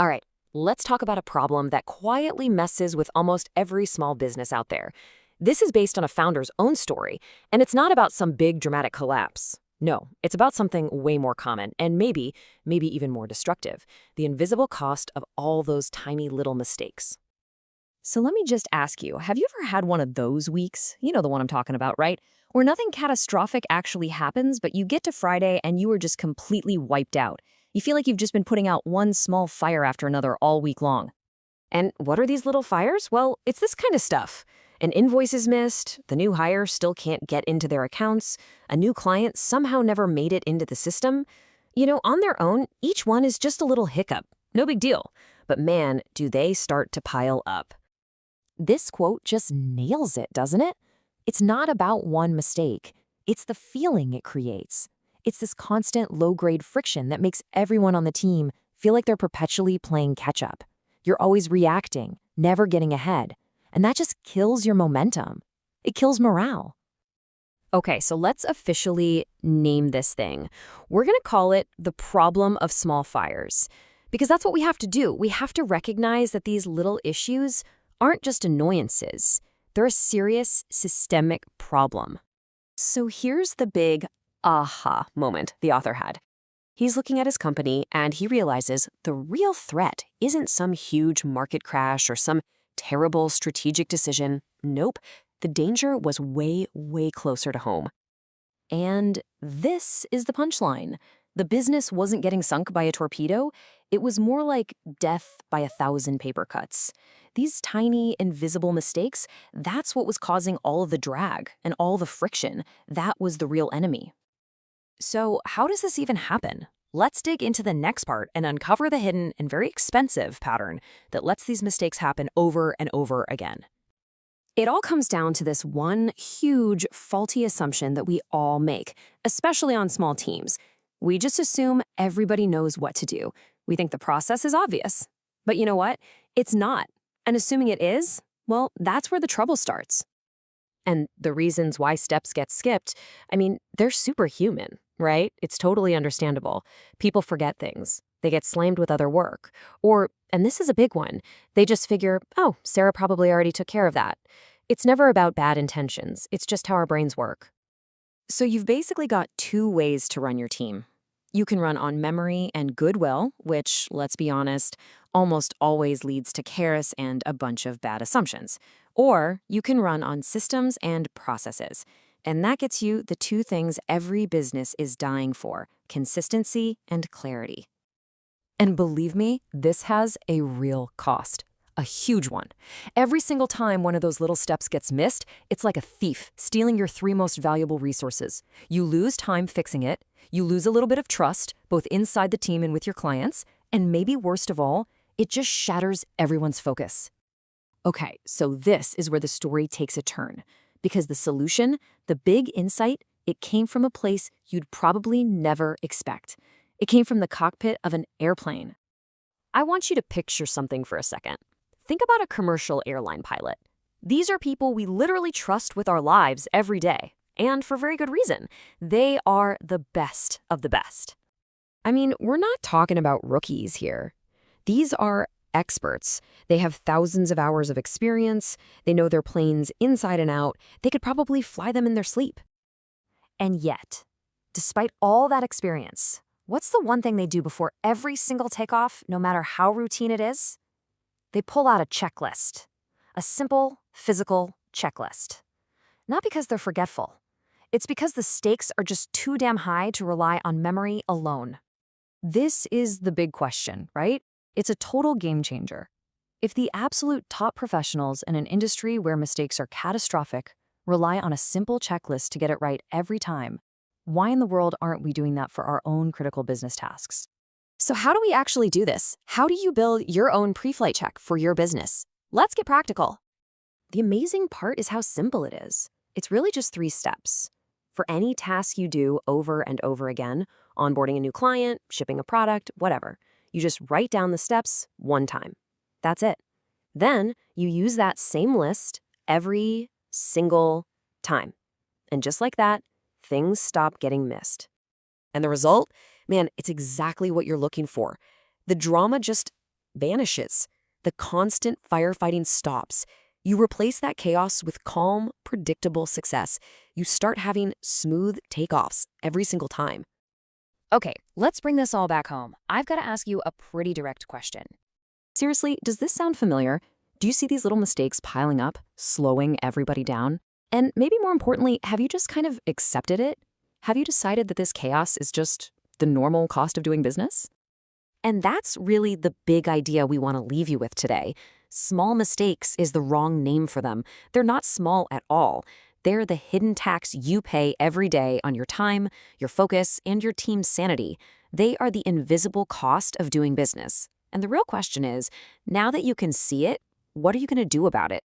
All right, let's talk about a problem that quietly messes with almost every small business out there. This is based on a founder's own story, and it's not about some big dramatic collapse. No, it's about something way more common and maybe even more destructive: the invisible cost of all those tiny little mistakes. So let me just ask you, have you ever had one of those weeks? You know the one I'm talking about, right? Where nothing catastrophic actually happens, but you get to Friday and you are just completely wiped out. You feel like you've just been putting out one small fire after another all week long. And what are these little fires? Well, it's this kind of stuff. An invoice is missed, the new hire still can't get into their accounts, a new client somehow never made it into the system. On their own, each one is just a little hiccup. No big deal. But man, do they start to pile up. This quote just nails it, doesn't it? It's not about one mistake. It's the feeling it creates. It's this constant low-grade friction that makes everyone on the team feel like they're perpetually playing catch-up. You're always reacting, never getting ahead. And that just kills your momentum. It kills morale. Okay, so let's officially name this thing. We're going to call it the problem of small fires. Because that's what we have to do. We have to recognize that these little issues aren't just annoyances. They're a serious systemic problem. So here's the big aha moment the author had. He's looking at his company and he realizes the real threat isn't some huge market crash or some terrible strategic decision. Nope, the danger was way, way closer to home. And this is the punchline. The business wasn't getting sunk by a torpedo. It was more like death by 1,000 paper cuts. These tiny, invisible mistakes, that's what was causing all of the drag and all the friction. That was the real enemy. So how does this even happen? Let's dig into the next part and uncover the hidden and very expensive pattern that lets these mistakes happen over and over again. It all comes down to this one huge, faulty assumption that we all make, especially on small teams. We just assume everybody knows what to do. We think the process is obvious. But you know what? It's not. And assuming it is, well, that's where the trouble starts. And the reasons why steps get skipped, they're superhuman, right? It's totally understandable. People forget things. They get slammed with other work. Or, and this is a big one, they just figure, oh, Sarah probably already took care of that. It's never about bad intentions. It's just how our brains work. So you've basically got two ways to run your team. You can run on memory and goodwill, which, let's be honest, almost always leads to chaos and a bunch of bad assumptions. Or you can run on systems and processes. And that gets you the two things every business is dying for: consistency and clarity. And believe me, this has a real cost. A huge one. Every single time one of those little steps gets missed, it's like a thief stealing your three most valuable resources. You lose time fixing it, you lose a little bit of trust, both inside the team and with your clients, and maybe worst of all, it just shatters everyone's focus. Okay, so this is where the story takes a turn. Because the solution, the big insight, it came from a place you'd probably never expect. It came from the cockpit of an airplane. I want you to picture something for a second. Think about a commercial airline pilot. These are people we literally trust with our lives every day, and for very good reason. They are the best of the best. We're not talking about rookies here. These are experts. They have thousands of hours of experience. They know their planes inside and out. They could probably fly them in their sleep. And yet, despite all that experience, what's the one thing they do before every single takeoff, no matter how routine it is? They pull out a checklist, a simple, physical checklist. Not because they're forgetful. It's because the stakes are just too damn high to rely on memory alone. This is the big question, right? It's a total game changer. If the absolute top professionals in an industry where mistakes are catastrophic rely on a simple checklist to get it right every time, why in the world aren't we doing that for our own critical business tasks? So how do we actually do this? How do you build your own pre-flight check for your business? Let's get practical. The amazing part is how simple it is. It's really just 3 steps. For any task you do over and over again, onboarding a new client, shipping a product, whatever, you just write down the steps one time. That's it. Then you use that same list every single time. And just like that, things stop getting missed. And the result? Man, it's exactly what you're looking for. The drama just vanishes. The constant firefighting stops. You replace that chaos with calm, predictable success. You start having smooth takeoffs every single time. Okay, let's bring this all back home. I've got to ask you a pretty direct question. Seriously, does this sound familiar? Do you see these little mistakes piling up, slowing everybody down? And maybe more importantly, have you just kind of accepted it? Have you decided that this chaos is just the normal cost of doing business? And that's really the big idea we want to leave you with today. Small mistakes is the wrong name for them. They're not small at all. They're the hidden tax you pay every day on your time, your focus, and your team's sanity. They are the invisible cost of doing business. And the real question is, now that you can see it, what are you going to do about it?